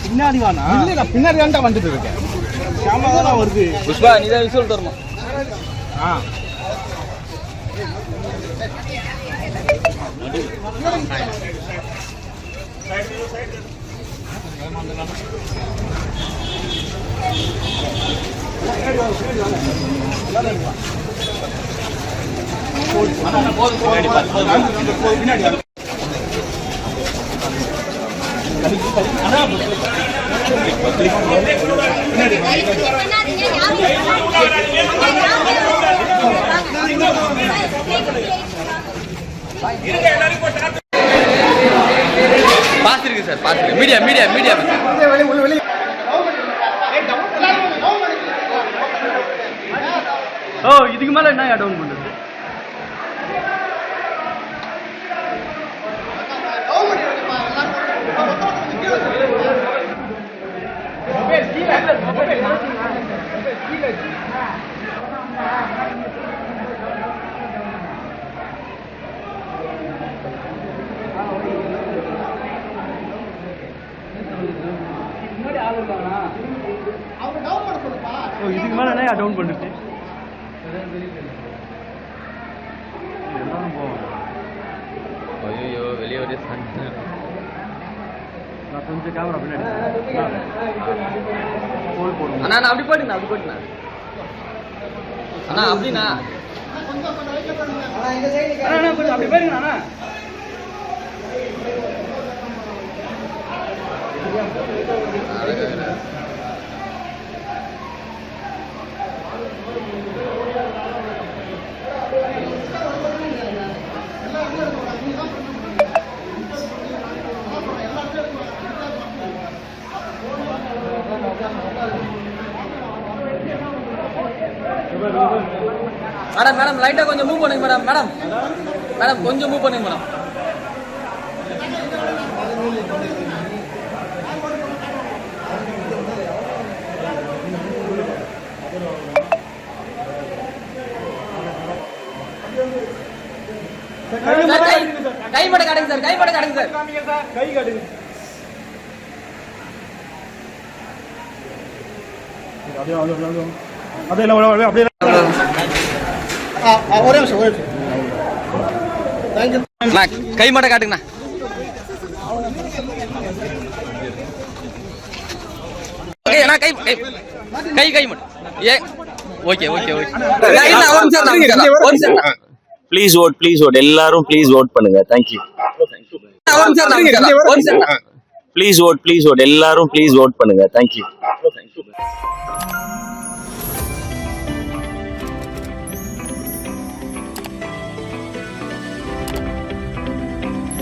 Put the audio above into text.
பின்னாடி வானா இல்ல பின்னாடி தான்டா வந்துட்டு இருக்கேன் ஷாமா தான் வருது புஷ்பா நீ தான் விசுவல் தரணும் பாத்து இருக்கு சார் பாத்து மீடியா மீடியா மீடியா ஓ இதுக்கு மேல என்ன டவுன் பண்றது இதுக்கு மேல என்ன டவுன் பண்ணுச்சு ஐயோ வெளியே ஒரே நான் கொஞ்சம் கேமரா பின்னாடி அண்ணா நான் அப்படி போட்டுண்ணா அப்படி போட்டுண்ணா அண்ணா அப்படிண்ணா கொஞ்சம் அப்படி போயிருங்கண்ணா மேடம் மேடம் லைட்டா கொஞ்சம் மூவ் பண்ணுங்க மேடம் மேடம் மேடம் கொஞ்சம் மூவ் பண்ணுங்க மேடம் கை மட்டும் காட்டுங்க சார் கை மட்டும் காட்டுங்க சார் கை காட்டுங்க ஒரே நிமிஷம் கை மட்டும் காட்டுங்கண்ணா கை கை கை மட்டும் ஏ okay okay okay please vote எல்லாரும் ப்ளீஸ் ஓட் பண்ணுங்க தேங்க்யூ ப்ளீஸ் ஓட் எல்லாரும் ப்ளீஸ் ஓட் பண்ணுங்க தேங்க்யூ